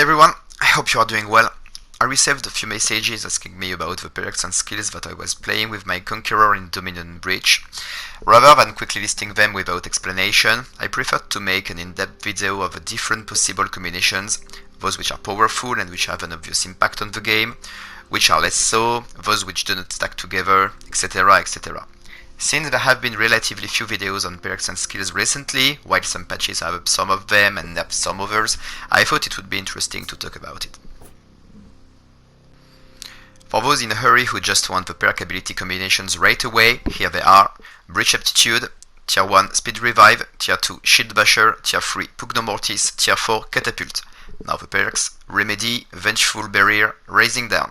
everyone, I hope you are doing well. I received a few messages asking me about the perks and skills that I was playing with my Conqueror in Dominion Breach. Rather than quickly listing them without explanation, I preferred to make an in-depth video of the different possible combinations, those which are powerful and which have an obvious impact on the game, which are less so, those which do not stack together, etc, etc. Since there have been relatively few videos on perks and skills recently, while some patches have up some of them and nerfed some others, I thought it would be interesting to talk about it. For those in a hurry who just want the perk ability combinations right away, here they are: Breach Aptitude, Tier 1 Speed Revive, Tier 2 Shield Basher, Tier 3 Pugno Mortis, Tier 4 Catapult. Now the perks: Remedy, Vengeful Barrier, Raising Down.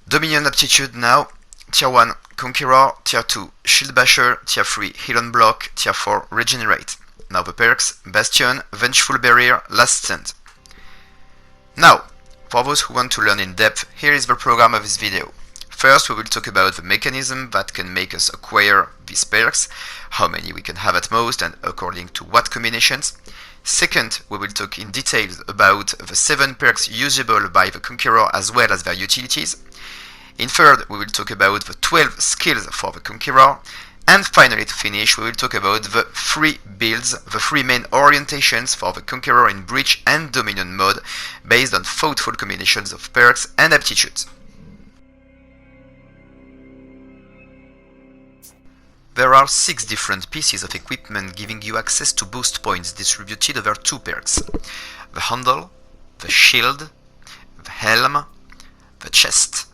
Dominion Aptitude now: Tier 1 Conqueror, Tier 2 Shield Basher, Tier 3 Heal on Block, Tier 4 Regenerate. Now the perks: Bastion, Vengeful Barrier, Last Stand. Now, for those who want to learn in depth, here is the program of this video. First, we will talk about the mechanism that can make us acquire these perks, how many we can have at most and according to what combinations. Second, we will talk in detail about the 7 perks usable by the Conqueror as well as their utilities. In third, we will talk about the 12 skills for the Conqueror. And finally, to finish, we will talk about the 3 builds, the 3 main orientations for the Conqueror in Breach and Dominion mode, based on thoughtful combinations of perks and aptitudes. There are 6 different pieces of equipment giving you access to boost points distributed over 2 perks: the handle, the shield, the helm, the chest,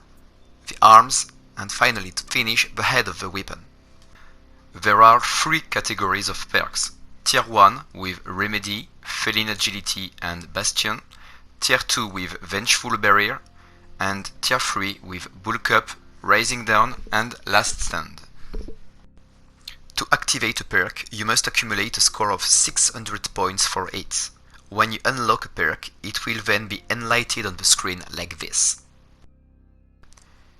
the arms, and finally, to finish, the head of the weapon. There are 3 categories of perks: Tier 1 with Remedy, Feline Agility and Bastion, Tier 2 with Vengeful Barrier, and Tier 3 with Bulk Up, Raising Down and Last Stand. To activate a perk, you must accumulate a score of 600 points for it. When you unlock a perk, it will then be enlightened on the screen like this.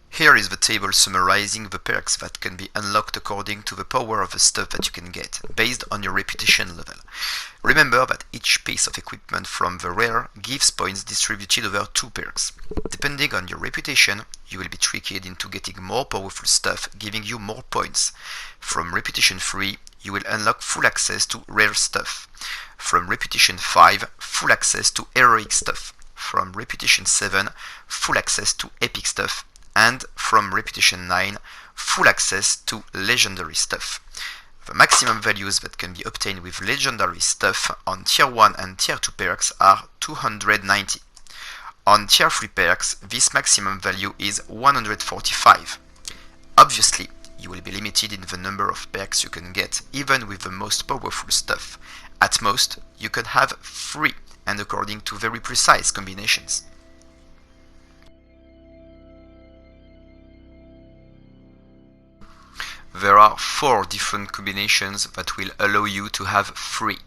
Here is the table summarizing the perks that can be unlocked according to the power of the stuff that you can get, based on your reputation level. Remember that each piece of equipment from the rare gives points distributed over 2 perks. Depending on your reputation, you will be tricked into getting more powerful stuff, giving you more points. From Reputation 3, you will unlock full access to rare stuff. From Reputation 5, full access to heroic stuff. From Reputation 7, full access to epic stuff. And from Reputation 9, full access to legendary stuff. The maximum values that can be obtained with legendary stuff on Tier 1 and Tier 2 perks are 290. On Tier 3 perks, this maximum value is 145. Obviously, you will be limited in the number of perks you can get, even with the most powerful stuff. At most, you can have 3, and according to very precise combinations. There are 4 different combinations that will allow you to have 3.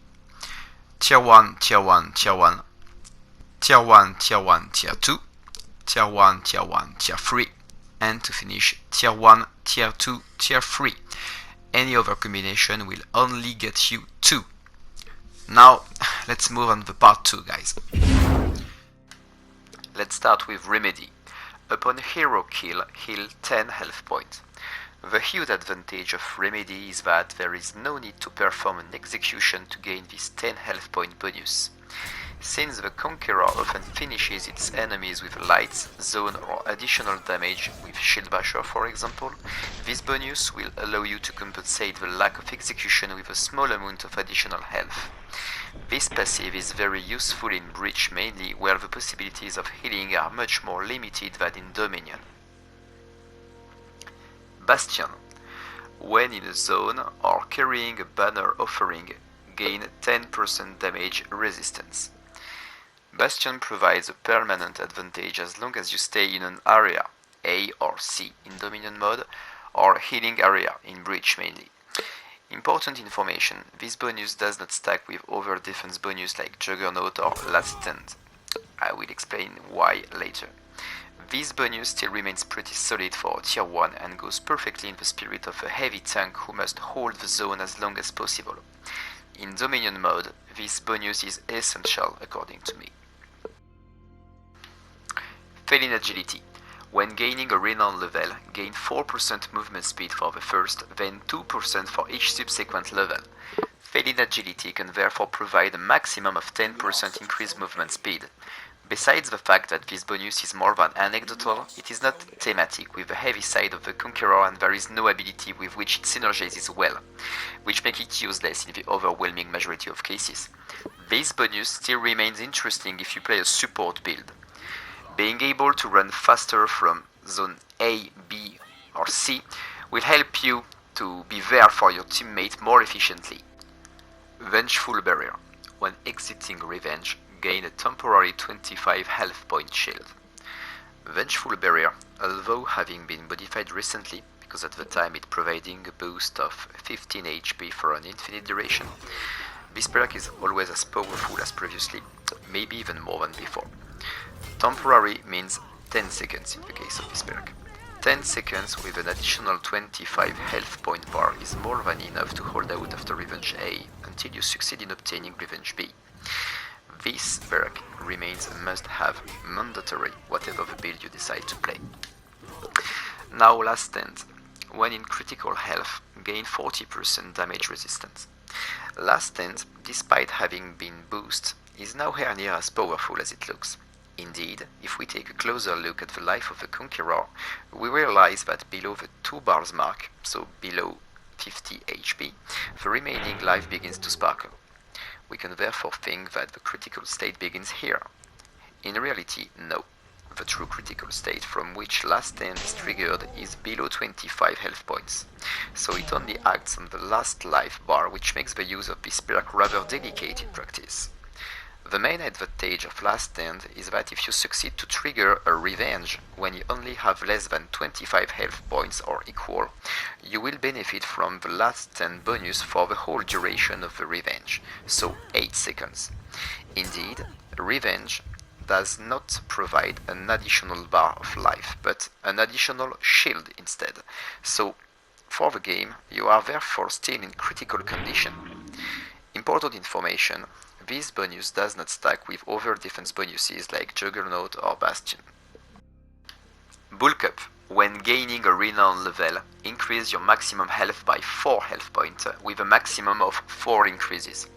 Tier 1, Tier 1, Tier 1, Tier 1, Tier 1, Tier 2, Tier 1, Tier 1, Tier 3, and to finish, Tier 1, Tier 2, Tier 3. Any other combination will only get you 2. Now, let's move on to part 2, guys. Let's start with Remedy. Upon hero kill, heal 10 health points. The huge advantage of Remedy is that there is no need to perform an execution to gain this 10 health point bonus. Since the Conqueror often finishes its enemies with lights, zone or additional damage with Shield Basher for example, this bonus will allow you to compensate the lack of execution with a small amount of additional health. This passive is very useful in Breach mainly, where the possibilities of healing are much more limited than in Dominion. Bastion. When in a zone or carrying a banner offering, gain 10% damage resistance. Bastion provides a permanent advantage as long as you stay in an area, A or C in Dominion mode, or healing area in Breach mainly. Important information, this bonus does not stack with other defense bonus like Juggernaut or Last Stand. I will explain why later. This bonus still remains pretty solid for Tier 1 and goes perfectly in the spirit of a heavy tank who must hold the zone as long as possible. In Dominion mode, this bonus is essential according to me. Feline Agility. When gaining a renown level, gain 4% movement speed for the first, then 2% for each subsequent level. Feline Agility can therefore provide a maximum of 10% increased movement speed. Besides the fact that this bonus is more than anecdotal, it is not thematic with the heavy side of the Conqueror, and there is no ability with which it synergizes well, which makes it useless in the overwhelming majority of cases. This bonus still remains interesting if you play a support build. Being able to run faster from zone A, B or C will help you to be there for your teammate more efficiently. Vengeful Barrier. When exiting Revenge, gain a temporary 25 health point shield. Vengeful Barrier, although having been modified recently, because at the time it providing a boost of 15 HP for an infinite duration, this perk is always as powerful as previously, maybe even more than before. Temporary means 10 seconds in the case of this perk. 10 seconds with an additional 25 health point bar is more than enough to hold out after Revenge A until you succeed in obtaining Revenge B. This perk remains a must-have, mandatory, whatever the build you decide to play. Now Last Stand. When in critical health, gain 40% damage resistance. Last Stand, despite having been boosted, is nowhere near as powerful as it looks. Indeed, if we take a closer look at the life of the Conqueror, we realize that below the 2 bars mark, so below 50 HP, the remaining life begins to sparkle. We can therefore think that the critical state begins here. In reality, no. The true critical state from which Last Stand is triggered is below 25 health points, so it only acts on the last life bar, which makes the use of this perk rather delicate in practice. The main advantage of Last Stand is that if you succeed to trigger a Revenge when you only have less than 25 health points or equal, you will benefit from the Last Stand bonus for the whole duration of the Revenge, so 8 seconds. Indeed, Revenge does not provide an additional bar of life, but an additional shield instead, so for the game you are therefore still in critical condition. Important information: this bonus does not stack with other defense bonuses like Juggernaut or Bastion. Bulk Up. When gaining a renown level, increase your maximum health by 4 health points with a maximum of 4 increases.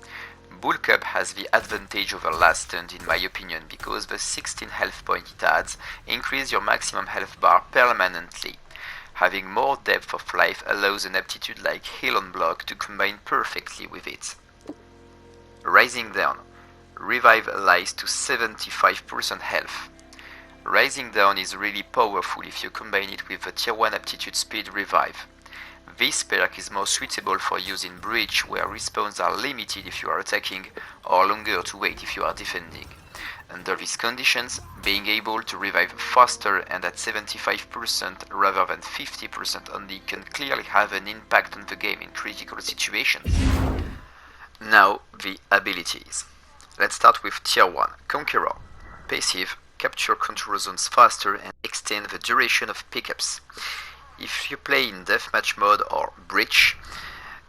Bulk Up has the advantage over Last Stand in my opinion, because the 16 health point it adds increase your maximum health bar permanently. Having more depth of life allows an aptitude like Heal on Block to combine perfectly with it. Rising Down. Revive allies to 75% health. Rising Down is really powerful if you combine it with the tier 1 aptitude speed revive. This perk is more suitable for use in Breach, where respawns are limited if you are attacking, or longer to wait if you are defending. Under these conditions, being able to revive faster and at 75% rather than 50% only can clearly have an impact on the game in critical situations. Now, the abilities. Let's start with Tier 1, Conqueror. Passive, capture control zones faster and extend the duration of pickups. If you play in Deathmatch mode or Breach,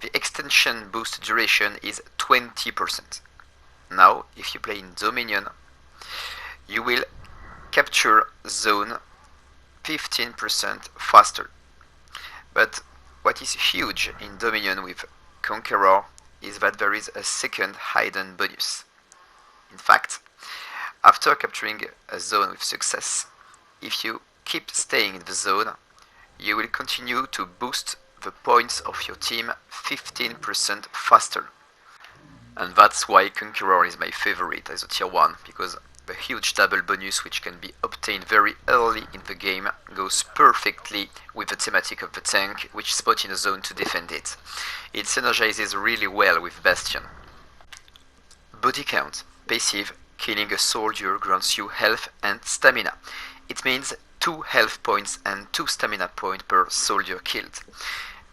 the extension boost duration is 20%. Now, if you play in Dominion, you will capture zone 15% faster. But what is huge in Dominion with Conqueror is that there is a second hidden bonus. In fact, after capturing a zone with success, if you keep staying in the zone, you will continue to boost the points of your team 15% faster. And that's why Conqueror is my favorite as a tier 1, because the huge double bonus which can be obtained very early in the game goes perfectly with the thematic of the tank, which spot in a zone to defend it. It synergizes really well with Bastion. Body count. Passive, killing a soldier grants you health and stamina. It means 2 health points and 2 stamina points per soldier killed.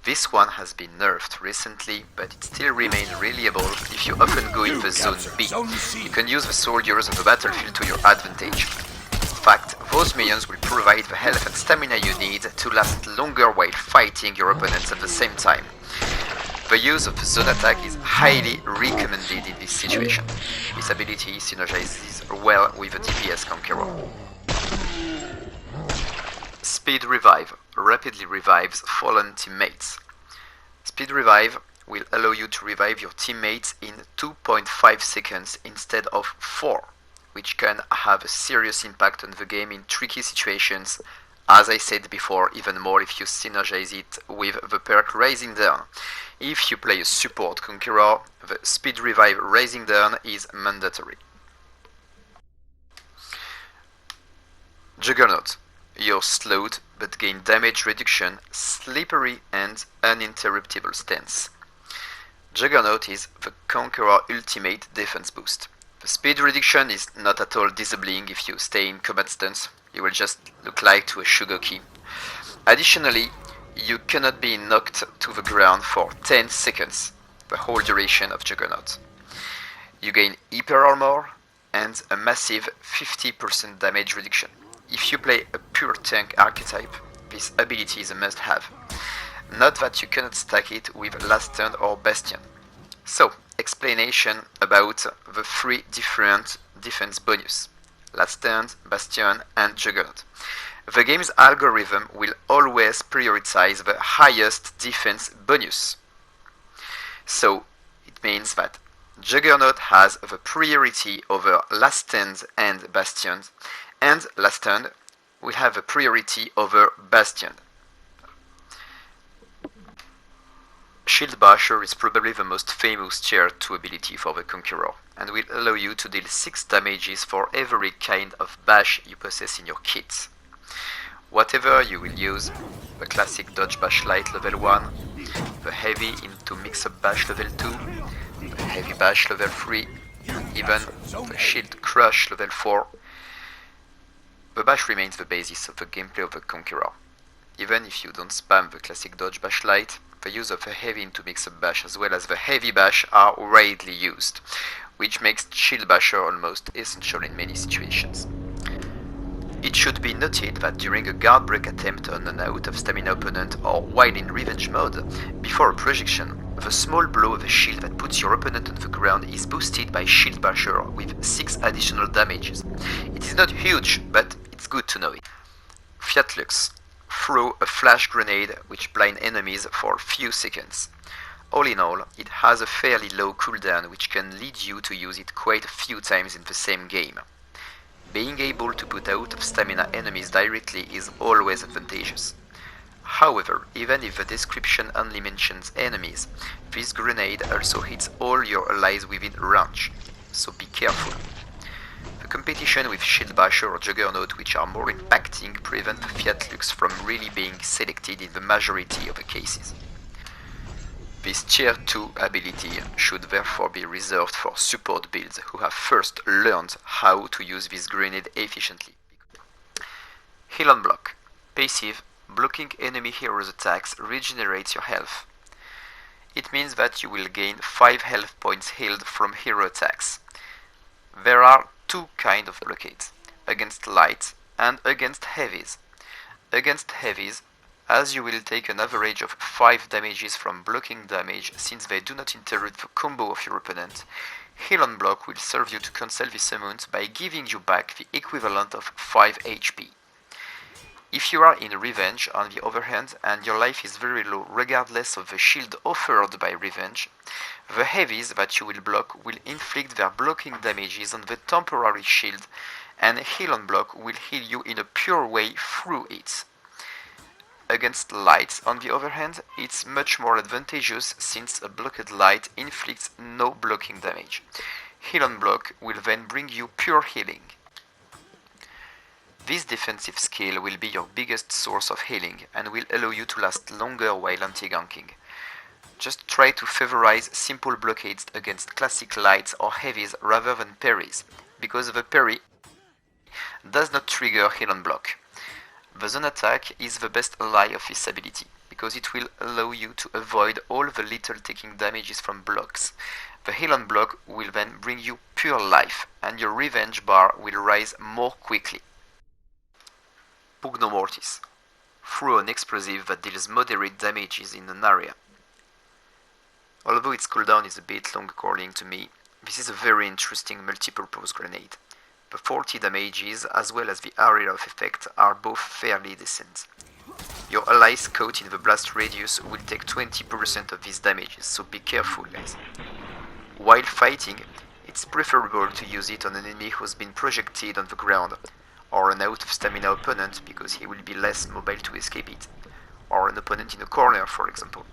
This one has been nerfed recently, but it still remains reliable if you often go in the zone B. You can use the soldiers on the battlefield to your advantage. In fact, those minions will provide the health and stamina you need to last longer while fighting your opponents at the same time. The use of zone attack is highly recommended in this situation. This ability synergizes well with the DPS Conqueror. Speed Revive rapidly revives fallen teammates. Speed Revive will allow you to revive your teammates in 2.5 seconds instead of 4, which can have a serious impact on the game in tricky situations, as I said before, even more if you synergize it with the perk Raising Down. If you play a support Conqueror, the Speed Revive Raising Down is mandatory. Juggernaut. You're slowed but gain damage reduction, slippery and uninterruptible stance. Juggernaut is the Conqueror ultimate defense boost. The speed reduction is not at all disabling if you stay in combat stance, you will just look like to a Shugoki. Additionally, you cannot be knocked to the ground for 10 seconds, the whole duration of Juggernaut. You gain hyper armor and a massive 50% damage reduction. If you play a pure tank archetype, this ability is a must-have. Note that you cannot stack it with Last Stand or Bastion. So, explanation about the 3 different defense bonus: Last Stand, Bastion and Juggernaut. The game's algorithm will always prioritize the highest defense bonus. So, it means that Juggernaut has the priority over Last Stand and Bastion, and Last Stand will have a priority over Bastion. Shield Basher is probably the most famous tier 2 ability for the Conqueror, and will allow you to deal 6 damages for every kind of bash you possess in your kit. Whatever you will use, the classic Dodge Bash Light level 1, the heavy into Mix-Up Bash level 2, the heavy bash level 3, even the Shield Crush level 4, the bash remains the basis of the gameplay of the Conqueror. Even if you don't spam the classic Dodge Bash Light, the use of the heavy into Mix-Up Bash as well as the heavy bash are widely used, which makes Shield Basher almost essential in many situations. It should be noted that during a guard break attempt on an out of stamina opponent or while in revenge mode, before a projection, the small blow of a shield that puts your opponent on the ground is boosted by Shield Basher with 6 additional damages. It is not huge, but it's good to know it. Fiat Lux. Throw a flash grenade which blind enemies for a few seconds. All in all, it has a fairly low cooldown which can lead you to use it quite a few times in the same game. Being able to put out of stamina enemies directly is always advantageous. However, even if the description only mentions enemies, this grenade also hits all your allies within range, so be careful. The competition with Shield Basher or Juggernaut, which are more impacting, prevent the Fiat Lux from really being selected in the majority of the cases. This tier 2 ability should therefore be reserved for support builds who have first learned how to use this grenade efficiently. Heal on block. Passive, blocking enemy heroes' attacks regenerates your health. It means that you will gain 5 health points healed from hero attacks. There are 2 kinds of blockades, against light and against heavies. Against heavies, as you will take an average of 5 damages from blocking damage since they do not interrupt the combo of your opponent, Heal on block will serve you to cancel this amount by giving you back the equivalent of 5 HP. If you are in revenge, on the other hand, and your life is very low regardless of the shield offered by revenge, the heavies that you will block will inflict their blocking damages on the temporary shield, and Heal on block will heal you in a pure way through it. Against light, on the other hand, it's much more advantageous since a blocked light inflicts no blocking damage. Heal on block will then bring you pure healing. This defensive skill will be your biggest source of healing and will allow you to last longer while anti-ganking. Just try to favorize simple blockades against classic lights or heavies rather than parries, because the parry does not trigger Heal on block. The zone attack is the best ally of this ability, because it will allow you to avoid all the little taking damages from blocks. The Heal on block will then bring you pure life, and your revenge bar will rise more quickly. Pugnomortis. Throw an explosive that deals moderate damages in an area. Although its cooldown is a bit long according to me, this is a very interesting multi-purpose grenade. The 40 damages as well as the area of effect are both fairly decent. Your allies caught in the blast radius will take 20% of these damages, so be careful guys. While fighting, it's preferable to use it on an enemy who's been projected on the ground, or an out of stamina opponent because he will be less mobile to escape it, or an opponent in a corner for example.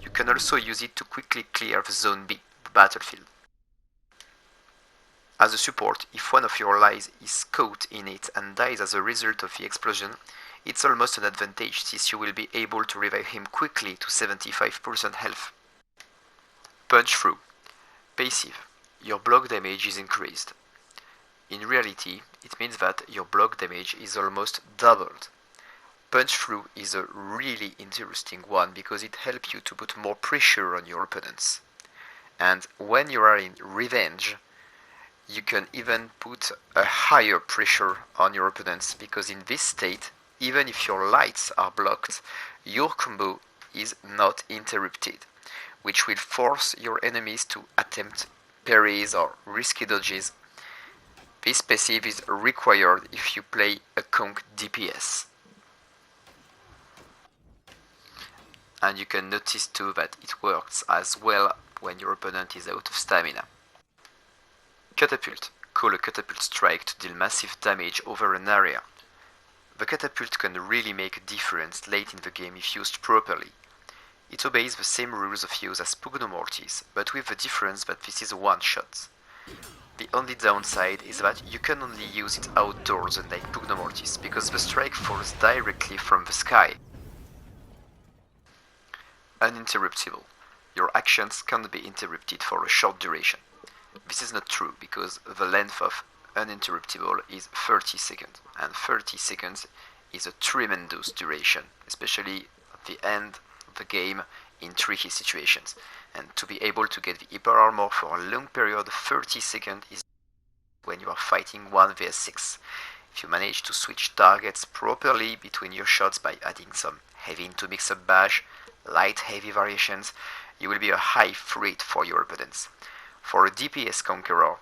You can also use it to quickly clear the zone B, the battlefield. As a support, if one of your allies is caught in it and dies as a result of the explosion, it's almost an advantage since you will be able to revive him quickly to 75% health. Punch through. Passive. Your block damage is increased. In reality, it means that your block damage is almost doubled. Punch through is a really interesting one because it helps you to put more pressure on your opponents. And when you are in revenge, you can even put a higher pressure on your opponents because in this state, even if your lights are blocked, your combo is not interrupted, which will force your enemies to attempt parries or risky dodges. This passive is required if you play a conk DPS. And you can notice too that it works as well when your opponent is out of stamina. Catapult. Call a catapult strike to deal massive damage over an area. The catapult can really make a difference late in the game if used properly. It obeys the same rules of use as Pugnomortis, but with the difference that this is a one-shot. The only downside is that you can only use it outdoors unlike Pugnomortis, because the strike falls directly from the sky. Uninterruptible. Your actions can't be interrupted for a short duration. This is not true because the length of uninterruptible is 30 seconds, and 30 seconds is a tremendous duration, especially at the end of the game in tricky situations. And to be able to get the hyper armor for a long period, 30 seconds is when you are fighting 1 vs 6. If you manage to switch targets properly between your shots by adding some heavy into mix-up bash, light heavy variations, you will be a high threat for your opponents. For a DPS Conqueror,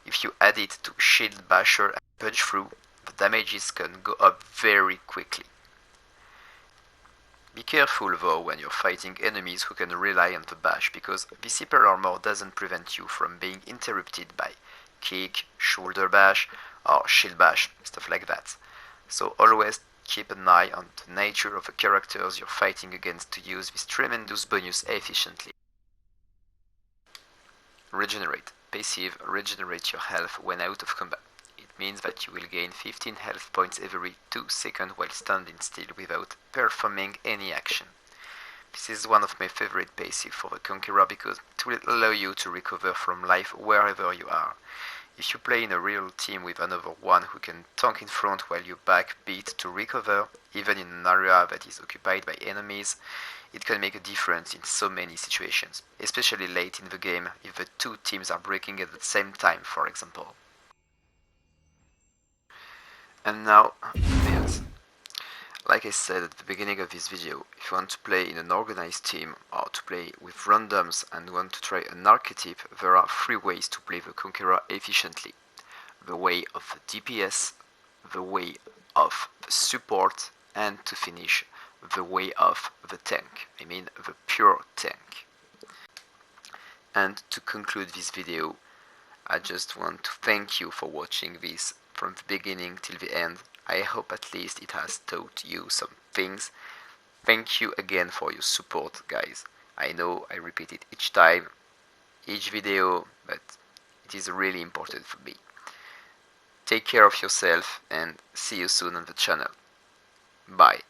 if you add it to Shield Basher and Punch Through, the damages can go up very quickly. Be careful though when you're fighting enemies who can rely on the bash, because this hyper armor doesn't prevent you from being interrupted by kick, shoulder bash, or shield bash, stuff like that. So always keep an eye on the nature of the characters you're fighting against to use this tremendous bonus efficiently. Regenerate. Passive regenerates your health when out of combat. It means that you will gain 15 health points every 2 seconds while standing still without performing any action. This is one of my favorite passive for the Conqueror because it will allow you to recover from life wherever you are. If you play in a real team with another one who can tank in front while you backbeat to recover, even in an area that is occupied by enemies, it can make a difference in so many situations, especially late in the game if the two teams are breaking at the same time, for example. And now, builds. Like I said at the beginning of this video, if you want to play in an organized team or to play with randoms and want to try an archetype, there are 3 ways to play the Conqueror efficiently. The way of the DPS, the way of the support, and to finish, the way of the tank. I mean the pure tank. And to conclude this video, I just want to thank you for watching this from the beginning till the end. I hope at least it has taught you some things. Thank you again for your support, guys. I know I repeat it each time, each video, but it is really important for me. Take care of yourself and see you soon on the channel. Bye.